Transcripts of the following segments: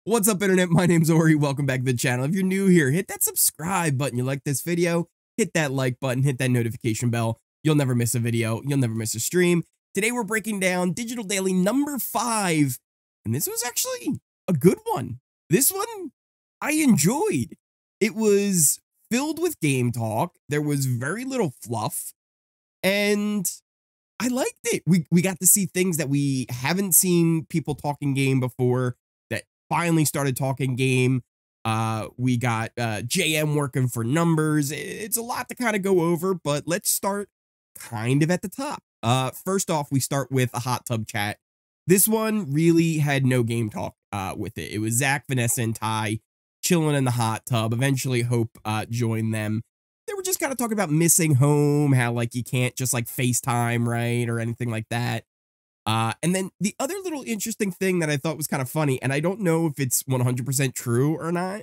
What's up, internet? My name's Ori. Welcome back to the channel. If you're new here, hit that subscribe button. You like this video, hit that like button, hit that notification bell. You'll never miss a video. You'll never miss a stream. Today, we're breaking down Digital Daily number 5, and this was actually a good one. This one I enjoyed. It was filled with game talk. There was very little fluff, and I liked it. We got to see things that we haven't seen people talking game before, that finally started talking game. We got JM working for numbers. It's a lot to kind of go over, but let's start kind of at the top. First off, we start with a hot tub chat. This one really had no game talk with it. It was Zach, Vanessa, and Ty chilling in the hot tub. Eventually, Hope joined them. They were just kind of talking about missing home, how like you can't just like FaceTime, right, or anything like that. And then the other little interesting thing that I thought was kind of funny, and I don't know if it's 100% true or not.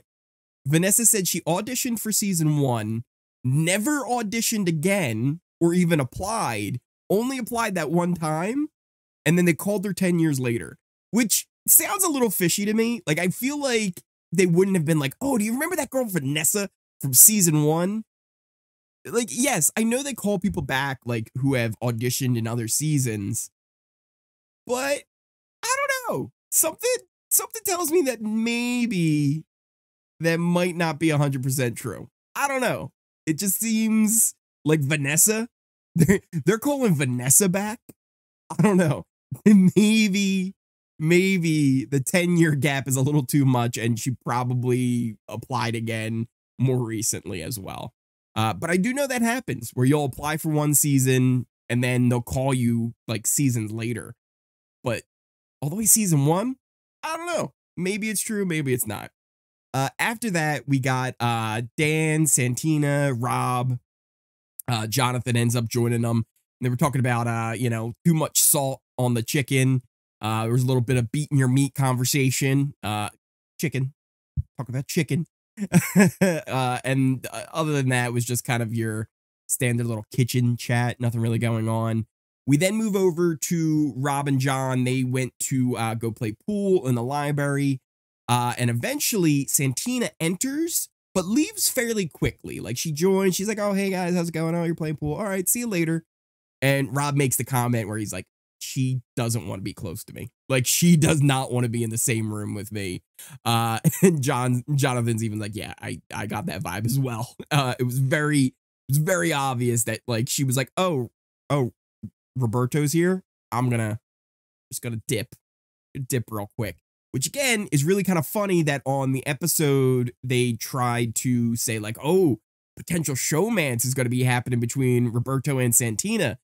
Vanessa said she auditioned for season 1, never auditioned again or even applied, only applied that one time, and then they called her 10 years later, which sounds a little fishy to me. Like, I feel like they wouldn't have been like, oh, do you remember that girl Vanessa from season 1? Like, yes, I know they call people back, like, who have auditioned in other seasons, but I don't know. Something tells me that maybe that might not be 100% true. I don't know. It just seems like Vanessa, they're calling Vanessa back. I don't know. Maybe the 10-year gap is a little too much, and she probably applied again more recently as well. But I do know that happens, where you'll apply for one season and then they'll call you like seasons later. But all the way season 1, I don't know. Maybe it's true, maybe it's not. After that, we got Dan, Santina, Rob, Jonathan ends up joining them. And they were talking about, too much salt on the chicken. There was a little bit of beating your meat conversation. Chicken. Talk about chicken. And other than that, it was just kind of your standard little kitchen chat. Nothing really going on. We then move over to Rob and John. They went to go play pool in the library. And eventually, Santina enters, but leaves fairly quickly. Like, she joins. She's like, oh, hey, guys, how's it going? Oh, you're playing pool. All right, see you later. And Rob makes the comment where he's like, she doesn't want to be close to me. Like, she does not want to be in the same room with me. And Jonathan's even like, yeah, I got that vibe as well. It was very obvious that, like, she was like, oh, Roberto's here. I'm just gonna dip real quick. Which again is really kind of funny that on the episode they tried to say like, oh, potential showmance is going to be happening between Roberto and Santina.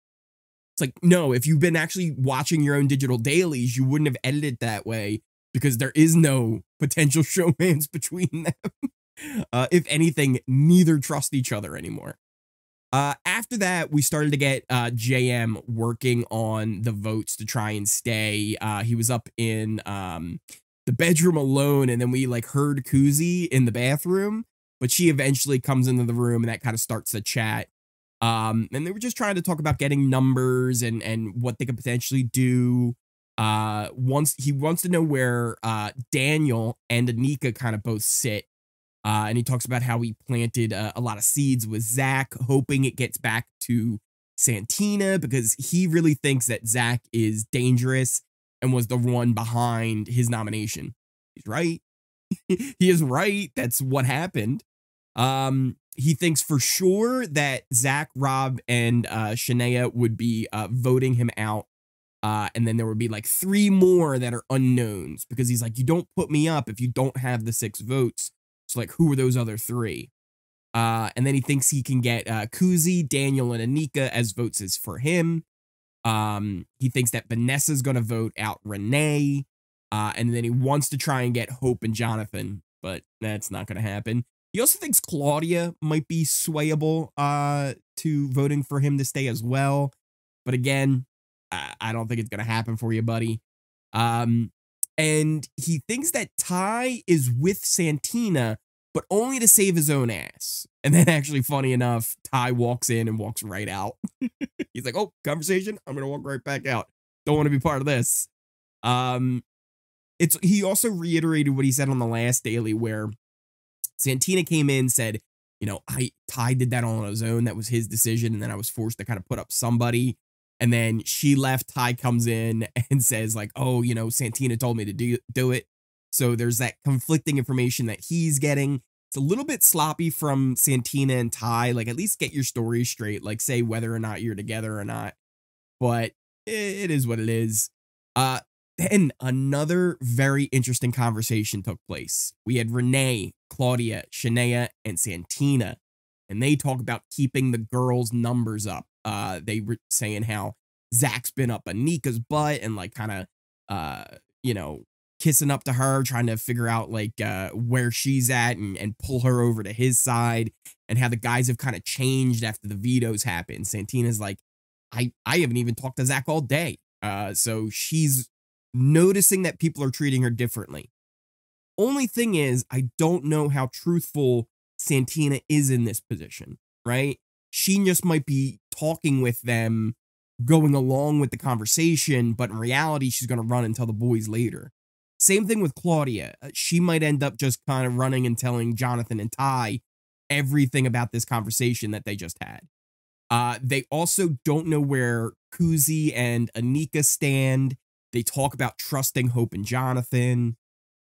It's like, no, if you've been actually watching your own digital dailies, you wouldn't have edited that way, because there is no potential showmance between them. If anything, neither trust each other anymore. After that, we started to get JM working on the votes to try and stay. He was up in the bedroom alone, and then we like heard Kuzi in the bathroom, but she eventually comes into the room, and that kind of starts the chat. And they were just trying to talk about getting numbers and what they could potentially do. He wants to know where Daniel and Anika kind of both sit. And he talks about how he planted a lot of seeds with Zach, hoping it gets back to Santina, because he really thinks that Zach is dangerous and was the one behind his nomination. He's right. He is right. That's what happened. He thinks for sure that Zach, Rob, and Shania would be voting him out. And then there would be like 3 more that are unknowns, because he's like, you don't put me up if you don't have the 6 votes. So, like, who are those other 3? And then he thinks he can get Kuzi, Daniel, and Anika as votes as for him. He thinks that Vanessa's going to vote out Renee. And then he wants to try and get Hope and Jonathan, but that's not going to happen. He also thinks Claudia might be swayable to voting for him to stay as well. But again, I don't think it's going to happen for you, buddy. And he thinks that Ty is with Santina, but only to save his own ass. And then, actually, funny enough, Ty walks in and walks right out. He's like, oh, conversation? I'm going to walk right back out. Don't want to be part of this. he also reiterated what he said on the last daily, where Santina came in, said, you know, Ty did that on his own. That was his decision. And then I was forced to kind of put up somebody. And then she left. Ty comes in and says like, oh, you know, Santina told me to do it. So there's that conflicting information that he's getting. It's a little bit sloppy from Santina and Ty. Like, at least get your story straight. Like, say whether or not you're together or not. But it is what it is. Then another very interesting conversation took place. We had Renee, Claudia, Shania, and Santina, and they talk about keeping the girls' numbers up. They were saying how Zach's been up Anika's butt and like kind of, you know, kissing up to her, trying to figure out like where she's at and pull her over to his side, and how the guys have kind of changed after the vetoes happened. Santina's like, I haven't even talked to Zach all day. So she's noticing that people are treating her differently. Only thing is, I don't know how truthful Santina is in this position, right? She just might be talking with them, going along with the conversation, but in reality, she's going to run and tell the boys later. Same thing with Claudia. She might end up just kind of running and telling Jonathan and Ty everything about this conversation that they just had. They also don't know where Kuzi and Anika stand. They talk about trusting Hope and Jonathan,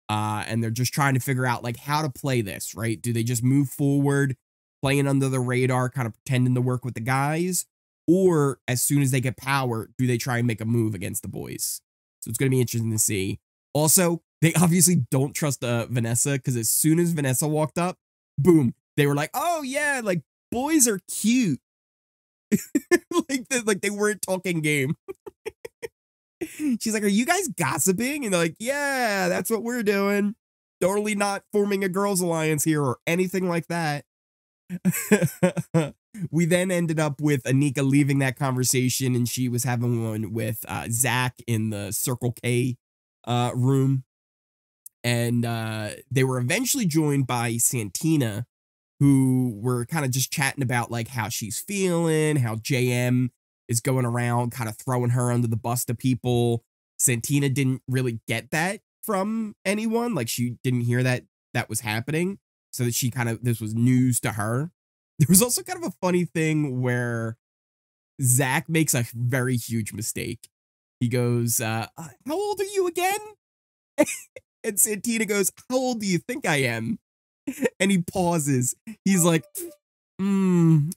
and they're just trying to figure out like how to play this, right? Do they just move forward, playing under the radar, kind of pretending to work with the guys? Or as soon as they get power, do they try and make a move against the boys? So it's going to be interesting to see. Also, they obviously don't trust Vanessa, because as soon as Vanessa walked up, boom, they were like, oh yeah, like boys are cute. like they weren't talking game. She's like, are you guys gossiping? And they're like, yeah, that's what we're doing. Totally not forming a girls' alliance here or anything like that. We then ended up with Anika leaving that conversation, and she was having one with Zach in the Circle K room. And they were eventually joined by Santina, who were kind of just chatting about like how she's feeling, how JM is going around kind of throwing her under the bus to people. Santina didn't really get that from anyone. Like, she didn't hear that was happening. So that she kind of, this was news to her. There was also kind of a funny thing where Zach makes a very huge mistake. He goes, how old are you again? And Santina goes, how old do you think I am? And he pauses. He's like, And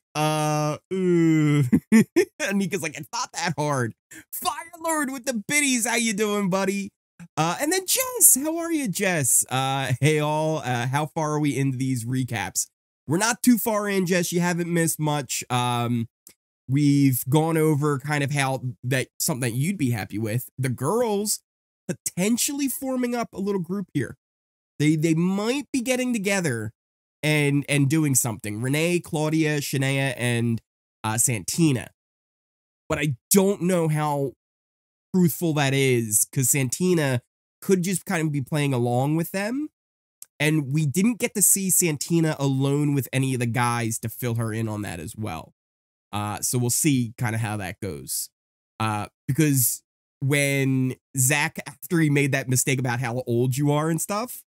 Nika's like, it's not that hard. Fire Lord with the biddies. How you doing, buddy? And then Jess, how are you, Jess? Hey all, how far are we into these recaps? We're not too far in, Jess. You haven't missed much. We've gone over kind of how that something that you'd be happy with. The girls potentially forming up a little group here. They might be getting together and doing something. Renee, Claudia, Shania, and Santina. But I don't know how truthful that is, because Santina could just kind of be playing along with them. And we didn't get to see Santina alone with any of the guys to fill her in on that as well. So we'll see kind of how that goes. Because when Zach, after he made that mistake about how old you are and stuff,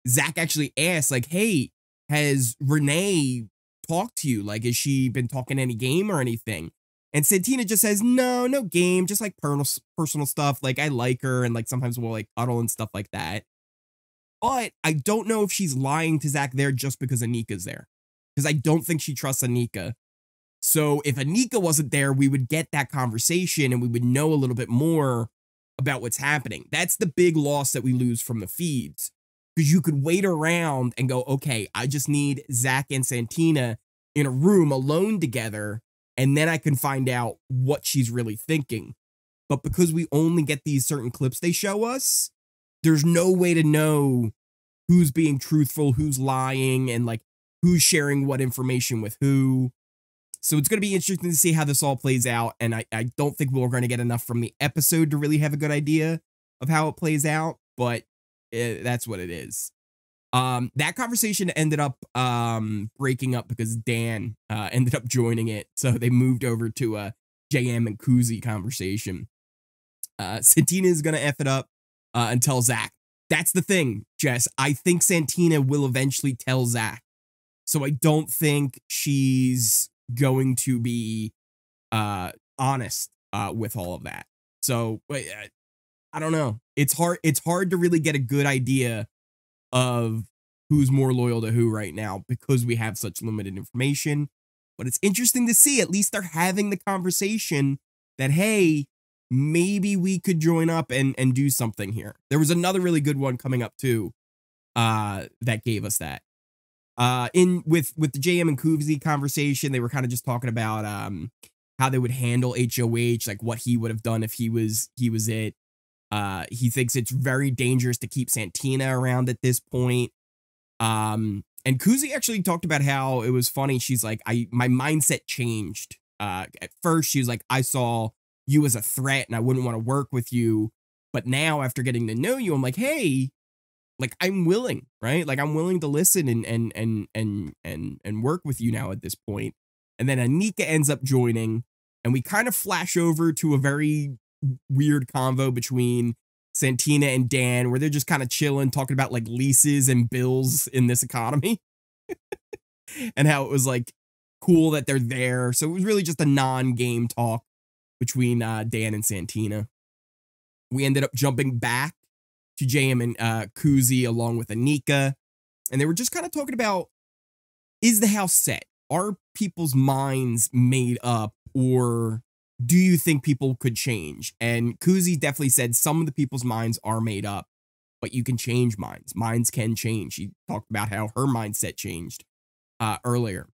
Zach actually asked, like, hey, has Renee talked to you? Like, has she been talking any game or anything? And Santina just says, no game, just like personal stuff. Like, I like her, and like sometimes we'll like cuddle and stuff like that. But I don't know if she's lying to Zach there just because Anika's there, because I don't think she trusts Anika. So if Anika wasn't there, we would get that conversation and we would know a little bit more about what's happening. That's the big loss that we lose from the feeds. Because you could wait around and go, okay, I just need Zach and Santina in a room alone together, and then I can find out what she's really thinking. But because we only get these certain clips they show us, there's no way to know who's being truthful, who's lying, and like who's sharing what information with who. So it's going to be interesting to see how this all plays out. And I don't think we're going to get enough from the episode to really have a good idea of how it plays out, but that's what it is. That conversation ended up breaking up because Dan ended up joining it. So they moved over to a JM and Kuzi conversation. Santina is going to F it up and tell Zach That's the thing, Jess. I think Santina will eventually tell Zach. So I don't think she's going to be honest with all of that. So I don't know. It's hard to really get a good idea of who's more loyal to who right now because we have such limited information. But it's interesting to see, at least they're having the conversation that, hey, maybe we could join up and do something here. There was another really good one coming up too that gave us that. With the JM and Koozie conversation, they were kind of just talking about how they would handle HOH, like what he would have done if he was it. He thinks it's very dangerous to keep Santina around at this point. And Koozie actually talked about how it was funny. She's like, my mindset changed. At first, she was like, I saw you as a threat and I wouldn't want to work with you. But now, after getting to know you, I'm like, hey, like I'm willing, right? Like I'm willing to listen and work with you now at this point. And then Anika ends up joining, and we kind of flash over to a very weird convo between Santina and Dan, where they're just kind of chilling, talking about like leases and bills in this economy and how it was like cool that they're there. So it was really just a non-game talk between Dan and Santina. We ended up jumping back to JM and Koozie along with Anika, and they were just kind of talking about, is the house set? Are people's minds made up, or do you think people could change? And Koozie definitely said some of the people's minds are made up, but you can change minds. Minds can change. She talked about how her mindset changed earlier.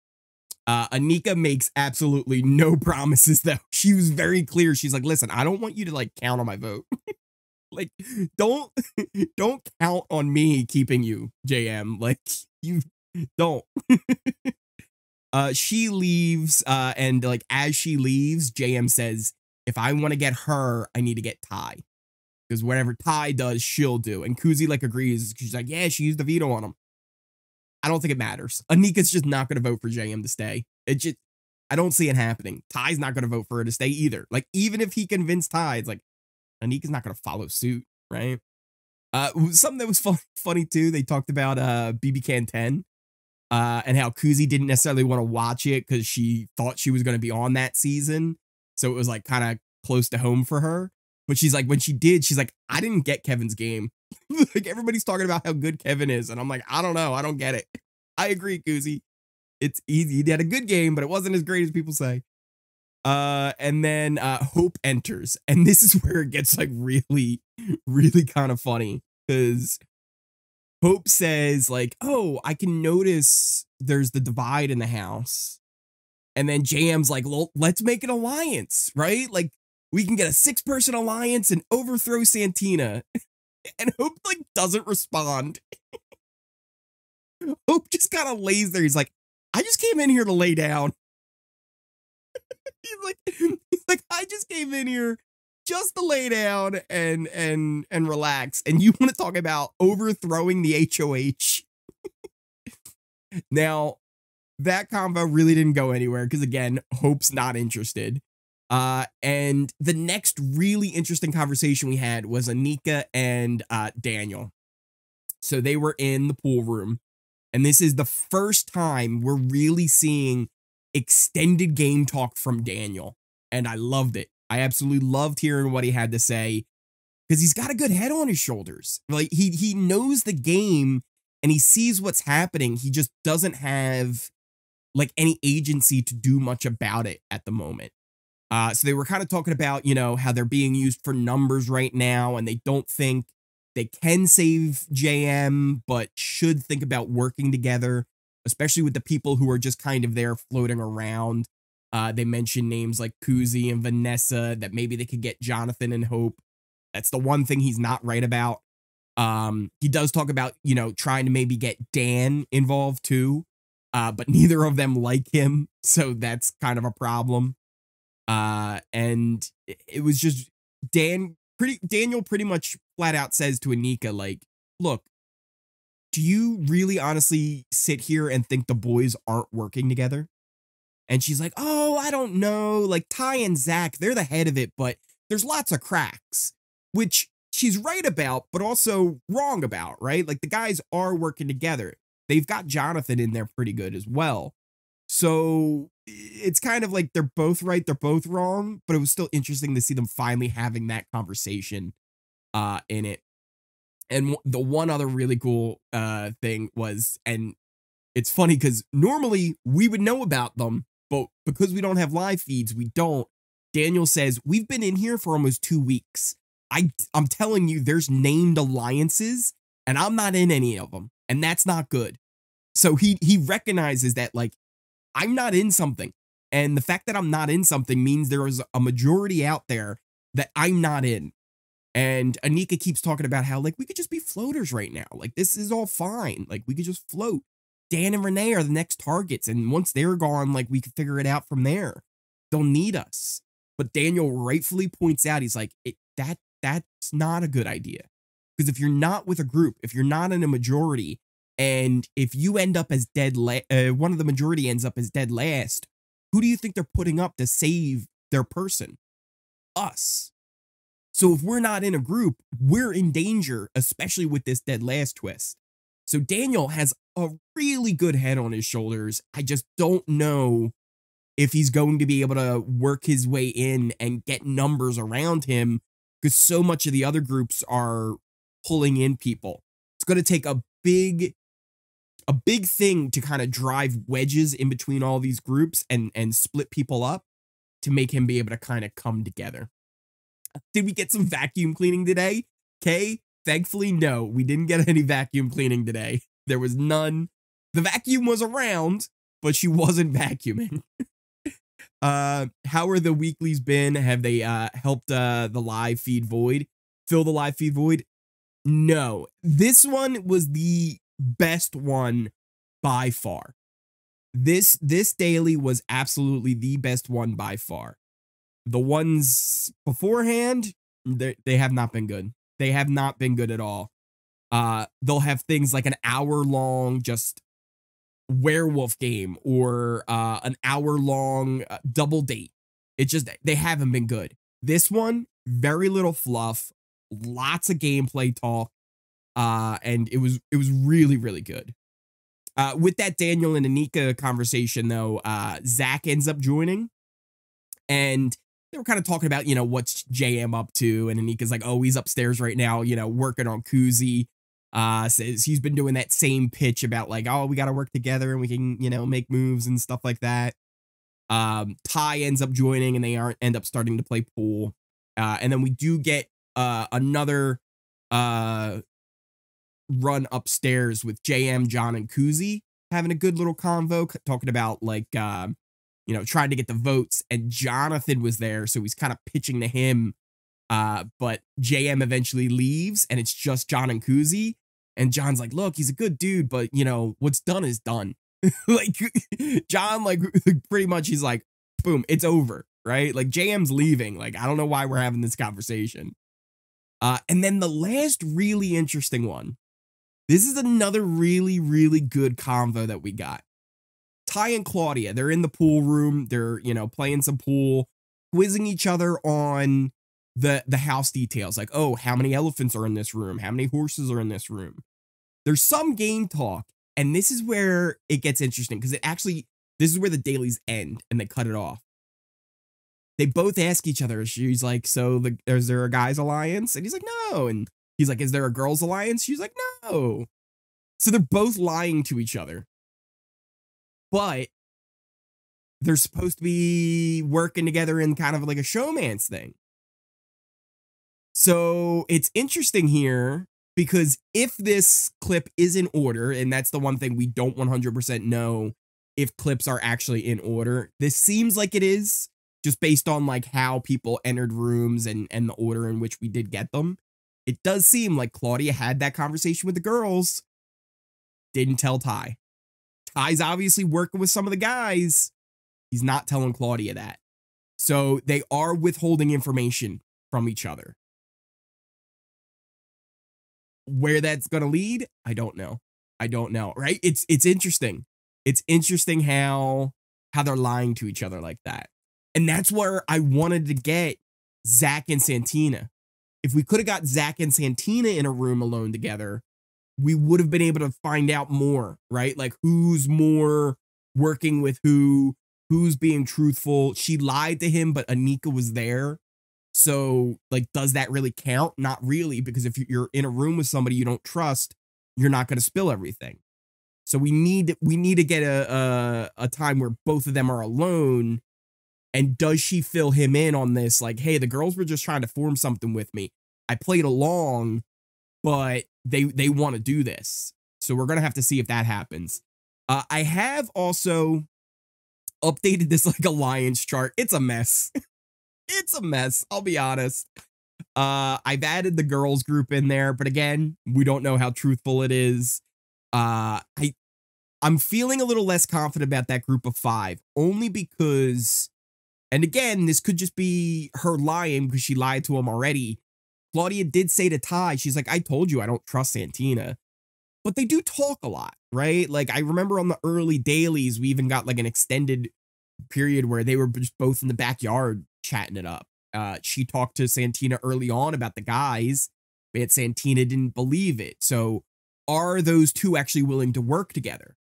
Anika makes absolutely no promises, though. She was very clear. She's like, listen, I don't want you to like count on my vote. Like, don't count on me keeping you, JM. Like, you don't. She leaves, and like as she leaves, JM says, if I want to get her, I need to get Ty. Because whatever Ty does, she'll do. And Koozie like agrees. She's like, yeah, she used the veto on him. I don't think it matters. Anika's just not going to vote for JM to stay. I don't see it happening. Ty's not going to vote for her to stay either. Like, even if he convinced Ty, it's like, Anika's not going to follow suit, right? Something that was funny too, they talked about BBCan11 and how Koozie didn't necessarily want to watch it because she thought she was going to be on that season. So it was like kind of close to home for her. But she's like, when she did, she's like, I didn't get Kevin's game. Like everybody's talking about how good Kevin is. And I'm like, I don't know. I don't get it. I agree, Koozie. It's easy. He had a good game, but it wasn't as great as people say. And then Hope enters, and this is where it gets like really, really kind of funny, because Hope says like, oh, I can notice there's the divide in the house. And then JM's like, well, let's make an alliance, right? Like we can get a 6-person alliance and overthrow Santina. And Hope like doesn't respond. Hope just kind of lays there. He's like, I just came in here to lay down. He's like, I just came in here just to lay down and relax. And you want to talk about overthrowing the HOH? Now, that convo really didn't go anywhere because, again, Hope's not interested. And the next really interesting conversation we had was Anika and Daniel. So they were in the pool room. And this is the first time we're really seeing extended game talk from Daniel. And I loved it. I absolutely loved hearing what he had to say because he's got a good head on his shoulders. Like he knows the game and he sees what's happening. He just doesn't have like any agency to do much about it at the moment. So they were kind of talking about, you know, how they're being used for numbers right now and they don't think they can save JM, but should think about working together, especially with the people who are just kind of there floating around. They mentioned names like Koozie and Vanessa, that maybe they could get Jonathan and Hope. That's the one thing he's not right about. He does talk about, you know, trying to maybe get Dan involved too, but neither of them like him. So that's kind of a problem. And it was just Daniel pretty much flat out says to Anika, like, look, do you really honestly sit here and think the boys aren't working together? And she's like, oh, I don't know. Like Ty and Zach, they're the head of it, but there's lots of cracks, which she's right about, but also wrong about, right? Like the guys are working together. They've got Jonathan in there pretty good as well. So it's kind of like they're both right, they're both wrong, but it was still interesting to see them finally having that conversation in it. And the one other really cool thing was, and it's funny because normally we would know about them, but because we don't have live feeds, we don't. Daniel says, we've been in here for almost 2 weeks. I'm telling you, there's named alliances, and I'm not in any of them, and that's not good. So he recognizes that, like, I'm not in something, and the fact that I'm not in something means there is a majority out there that I'm not in. And Anika keeps talking about how, like, we could just be floaters right now. Like, this is all fine. Like, we could just float. Dan and Renee are the next targets, and once they're gone, like, we could figure it out from there. They'll need us. But Daniel rightfully points out, he's like, that's not a good idea. Because if you're not with a group, if you're not in a majority, and if you end up as dead, one of the majority ends up as dead last, who do you think they're putting up to save their person? Us. So if we're not in a group, we're in danger, especially with this dead last twist. So Daniel has a really good head on his shoulders. I just don't know if he's going to be able to work his way in and get numbers around him, because so much of the other groups are pulling in people. It's going to take a big thing to kind of drive wedges in between all these groups and split people up to make him be able to kind of come together. Did we get some vacuum cleaning today? Kay, thankfully, no, we didn't get any vacuum cleaning today. There was none. The vacuum was around, but she wasn't vacuuming. How are the weeklies been? Have they helped the live feed void? Fill the live feed void? No. This one was the best one by far. This daily was absolutely the best one by far. The ones beforehand, they have not been good. They have not been good at all. They'll have things like an hour-long just werewolf game or an hour-long double date. They haven't been good. This one, very little fluff, lots of gameplay talk, and it was really, really good. With that Daniel and Anika conversation, though, Zach ends up joining, and they were kind of talking about, what's JM up to, and Anika's like, oh, he's upstairs right now, working on Koozie. Says he's been doing that same pitch about like, oh, we got to work together and we can, make moves and stuff like that. Ty ends up joining and they end up starting to play pool. And then we do get another run upstairs with JM, John, and Koozie having a good little convo, talking about like, trying to get the votes, and Jonathan was there, so he's kind of pitching to him. But JM eventually leaves, and it's just John and Koozie. And John's like, look, he's a good dude, but, what's done is done. Like, John, like, pretty much he's like, boom, it's over, right? Like, JM's leaving. Like, I don't know why we're having this conversation. And then the last really interesting one. This is another really, really good convo that we got. Ty and Claudia, they're in the pool room. They're, playing some pool, quizzing each other on the house details. Like, oh, how many elephants are in this room? How many horses are in this room? There's some game talk, and this is where it gets interesting, because this is where the dailies end, and they cut it off. They both ask each other. She's like, so is there a guys alliance? And he's like, no. And he's like, is there a girls alliance? She's like, no. So they're both lying to each other. But they're supposed to be working together in kind of like a showman's thing. So it's interesting here, because if this clip is in order, and that's the one thing we don't 100% know if clips are actually in order, this seems like it is, just based on like how people entered rooms and the order in which we did get them. It does seem like Claudia had that conversation with the girls, didn't tell Ty. Ty's obviously working with some of the guys. He's not telling Claudia that. So they are withholding information from each other. Where that's going to lead, I don't know. Right? It's interesting. It's interesting how they're lying to each other like that. And that's where I wanted to get Zach and Santina. if we could have got Zach and Santina in a room alone together, we would have been able to find out more, right? Like who's more working with who's being truthful. She lied to him, but Anika was there. So like, does that really count? Not really, because if you're in a room with somebody you don't trust, you're not going to spill everything. So we need to get a time where both of them are alone. And does she fill him in on this? Like, hey, the girls were just trying to form something with me. I played along, but they want to do this. So we're going to have to see if that happens. I have also updated this like alliance chart. It's a mess. It's a mess. I'll be honest. I've added the girls group in there, but again, we don't know how truthful it is. I'm feeling a little less confident about that group of 5, only because, and again, this could just be her lying because she lied to him already. Claudia did say to Ty, she's like, I told you I don't trust Santina. But they do talk a lot, right? Like, I remember on the early dailies, we even got like an extended period where they were just both in the backyard chatting it up. She talked to Santina early on about the guys, but Santina didn't believe it. So are those two actually willing to work together?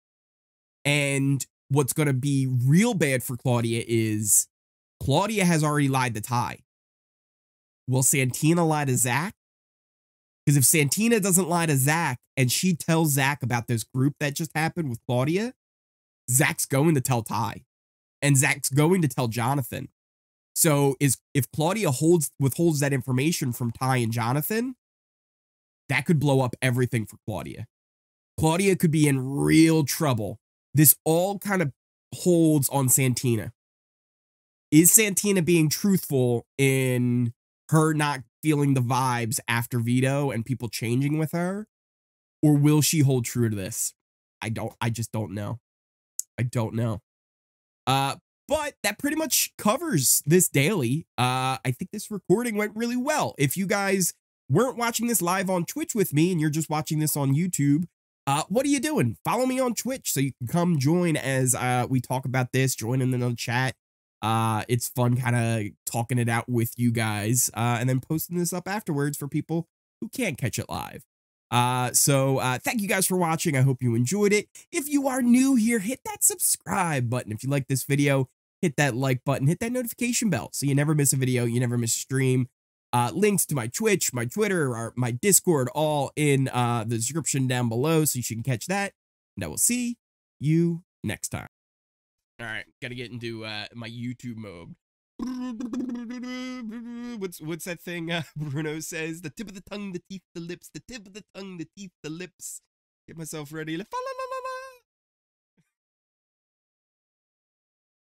And what's going to be real bad for Claudia is Claudia has already lied to Ty. Will Santina lie to Zach? Because if Santina doesn't lie to Zach and she tells Zach about this group that just happened with Claudia, Zach's going to tell Ty. And Zach's going to tell Jonathan. So if Claudia withholds that information from Ty and Jonathan, that could blow up everything for Claudia. Claudia could be in real trouble. This all kind of holds on Santina. Is Santina being truthful in her not feeling the vibes after veto and people changing with her? Or will she hold true to this? I just don't know. I don't know. But that pretty much covers this daily. I think this recording went really well. If you guys weren't watching this live on Twitch with me and you're just watching this on YouTube, what are you doing? Follow me on Twitch so you can come join as we talk about this, join in the chat. It's fun kind of talking it out with you guys and then posting this up afterwards for people who can't catch it live. So thank you guys for watching. I hope you enjoyed it. If you are new here, hit that subscribe button. If you like this video, hit that like button, hit that notification bell so you never miss a video, you never miss a stream. Links to my Twitch, my Twitter, or my Discord, all in the description down below so you can catch that. And I will see you next time. All right, gotta get into my YouTube mode. What's that thing Bruno says? The tip of the tongue, the teeth, the lips, the tip of the tongue, the teeth, the lips. Get myself ready.